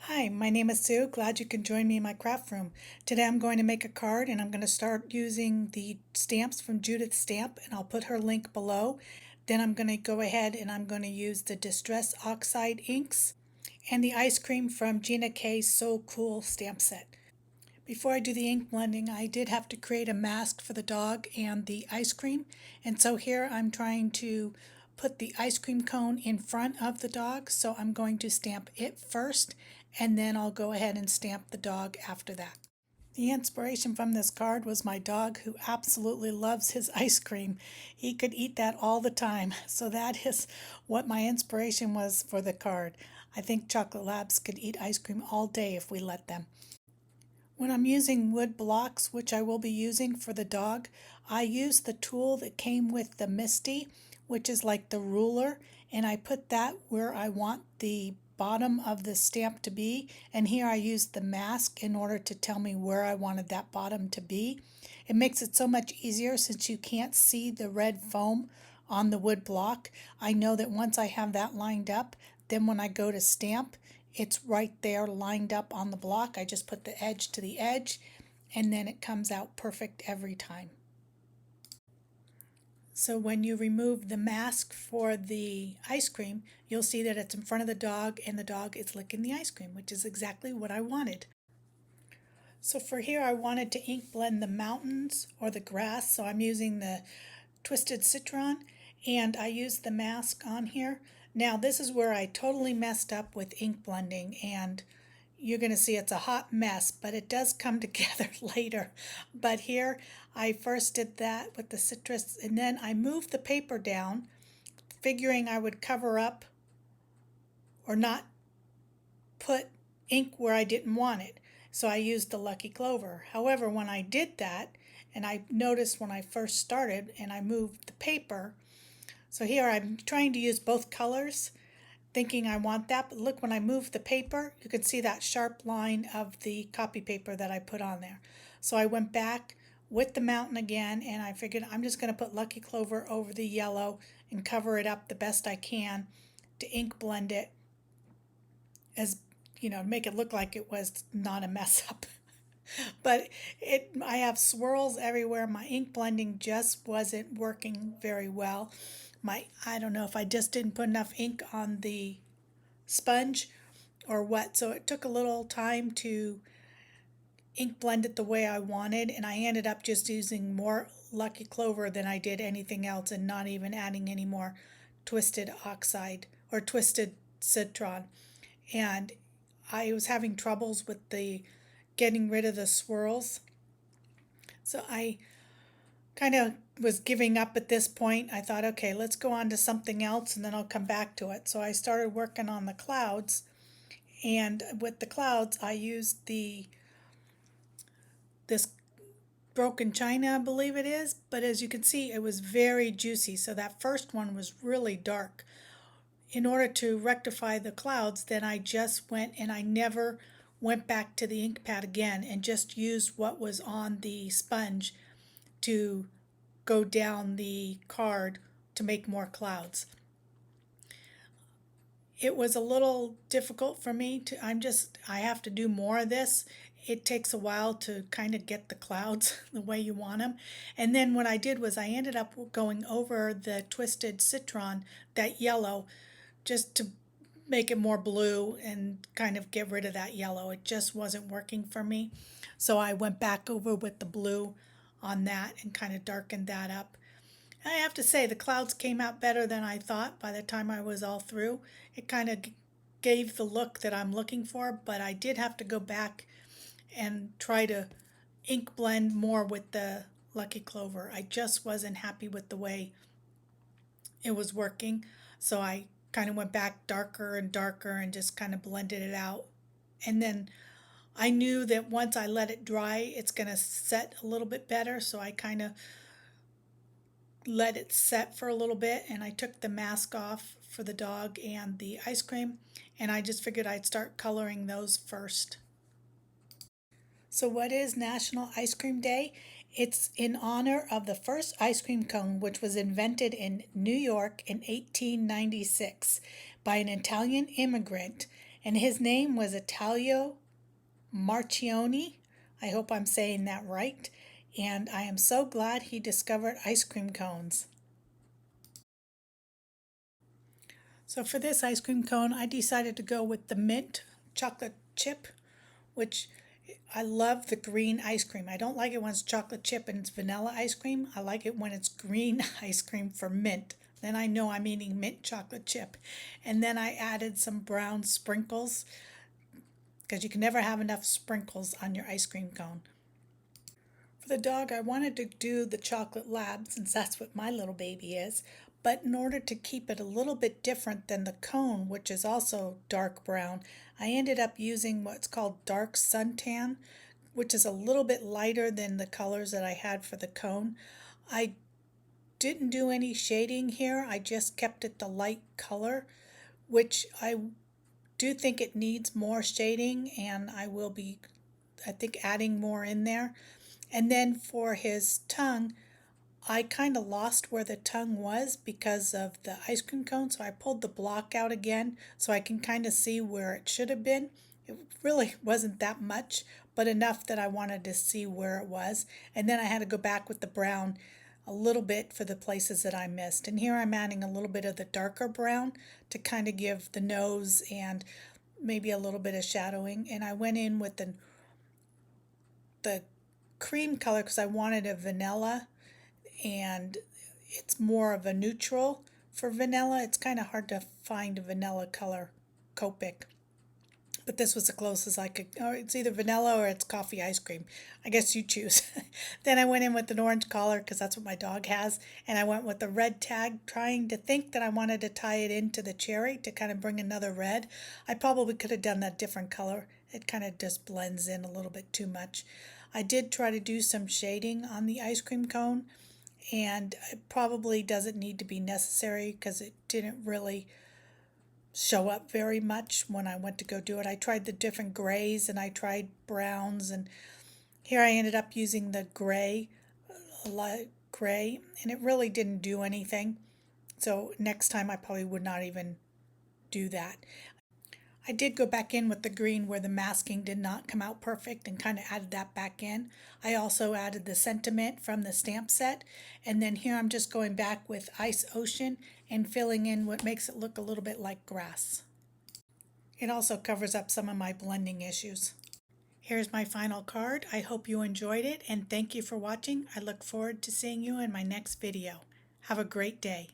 Hi, my name is Sue. Glad you can join me in my craft room. Today I'm going to make a card and I'm going to start using the stamps from Judith Stamp and I'll put her link below. Then I'm going to go ahead and I'm going to use the Distress Oxide inks and the ice cream from Gina K's So Cool stamp set. Before I do the ink blending, I did have to create a mask for the dog and the ice cream. And so here I'm trying to put the ice cream cone in front of the dog. So I'm going to stamp it first and then I'll go ahead and stamp the dog after that. The inspiration from this card was my dog who absolutely loves his ice cream. He could eat that all the time. So that is what my inspiration was for the card. I think Chocolate Labs could eat ice cream all day if we let them. When I'm using wood blocks, which I will be using for the dog, I use the tool that came with the Misty, which is like the ruler, and I put that where I want the bottom of the stamp to be. And here I used the mask in order to tell me where I wanted that bottom to be. It makes it so much easier since you can't see the red foam on the wood block. I know that once I have that lined up, then when I go to stamp, it's right there lined up on the block. I just put the edge to the edge and then it comes out perfect every time. So when you remove the mask for the ice cream, you'll see that it's in front of the dog and the dog is licking the ice cream, which is exactly what I wanted. So for here, I wanted to ink blend the mountains or the grass. So I'm using the Twisted Citron and I used the mask on here. Now this is where I totally messed up with ink blending and you're going to see it's a hot mess, but it does come together later. But here I first did that with the citrus and then I moved the paper down figuring I would cover up or not put ink where I didn't want it. So I used the Lucky Clover. However, when I did that, and I noticed when I first started and I moved the paper, so here I'm trying to use both colors, thinking I want that, but look, when I move the paper, you can see that sharp line of the copy paper that I put on there. So I went back with the mountain again, and I figured I'm just going to put Lucky Clover over the yellow and cover it up the best I can to ink blend it as, make it look like it was not a mess up. But I have swirls everywhere. My ink blending just wasn't working very well. I don't know if I just didn't put enough ink on the sponge or what. So it took a little time to ink blend it the way I wanted, and I ended up just using more Lucky Clover than I did anything else and not even adding any more twisted oxide or twisted citron. And I was having troubles with the getting rid of the swirls. So I kind of was giving up at this point. I thought, okay, let's go on to something else and then I'll come back to it. So I started working on the clouds. And with the clouds, I used this broken china, I believe it is. But as you can see, it was very juicy. So that first one was really dark. In order to rectify the clouds, then I just went and I never went back to the ink pad again and just used what was on the sponge to go down the card to make more clouds. It was a little difficult for me to, I have to do more of this. It takes a while to kind of get the clouds the way you want them. And then what I did was I ended up going over the Twisted Citron, that yellow, just to make it more blue and kind of get rid of that yellow. It just wasn't working for me. So I went back over with the blue on that and kind of darkened that up. I have to say, the clouds came out better than I thought by the time I was all through. It kind of gave the look that I'm looking for, but I did have to go back and try to ink blend more with the Lucky Clover. I just wasn't happy with the way it was working, so I kind of went back darker and darker and just kind of blended it out. And then I knew that once I let it dry, it's going to set a little bit better, so I kind of let it set for a little bit and I took the mask off for the dog and the ice cream and I just figured I'd start coloring those first. So what is National Ice Cream Day? It's in honor of the first ice cream cone, which was invented in New York in 1896 by an Italian immigrant. and his name was Italo Marchiony. I hope I'm saying that right. And I am so glad he discovered ice cream cones. So for this ice cream cone, I decided to go with the mint chocolate chip, which I love the green ice cream. I don't like it when it's chocolate chip and it's vanilla ice cream. I like it when it's green ice cream for mint. Then I know I'm eating mint chocolate chip. And then I added some brown sprinkles because you can never have enough sprinkles on your ice cream cone. For the dog, I wanted to do the chocolate lab since that's what my little baby is. But in order to keep it a little bit different than the cone, which is also dark brown, I ended up using what's called dark suntan, which is a little bit lighter than the colors that I had for the cone. I didn't do any shading here. I just kept it the light color, which I do think it needs more shading, and I will be, I think, adding more in there. And then for his tongue, I kind of lost where the tongue was because of the ice cream cone, so I pulled the block out again so I can kind of see where it should have been. It really wasn't that much, but enough that I wanted to see where it was. And then I had to go back with the brown a little bit for the places that I missed. And here I'm adding a little bit of the darker brown to kind of give the nose and maybe a little bit of shadowing. And I went in with the cream color because I wanted a vanilla, and it's more of a neutral for vanilla. It's kind of hard to find a vanilla color Copic, but this was the closest I could. Or it's either vanilla or it's coffee ice cream. I guess you choose. Then I went in with an orange collar because that's what my dog has, and I went with the red tag, trying to think that I wanted to tie it into the cherry to kind of bring another red. I probably could have done that different color. It kind of just blends in a little bit too much. I did try to do some shading on the ice cream cone, and it probably doesn't need to be necessary because it didn't really show up very much when I went to go do it. I tried the different grays and I tried browns, and here I ended up using the gray, light gray, and it really didn't do anything. So next time I probably would not even do that. I did go back in with the green where the masking did not come out perfect and kind of added that back in. I also added the sentiment from the stamp set. And then here I'm just going back with Ice Ocean and filling in what makes it look a little bit like grass. It also covers up some of my blending issues. Here's my final card. I hope you enjoyed it and thank you for watching. I look forward to seeing you in my next video. Have a great day.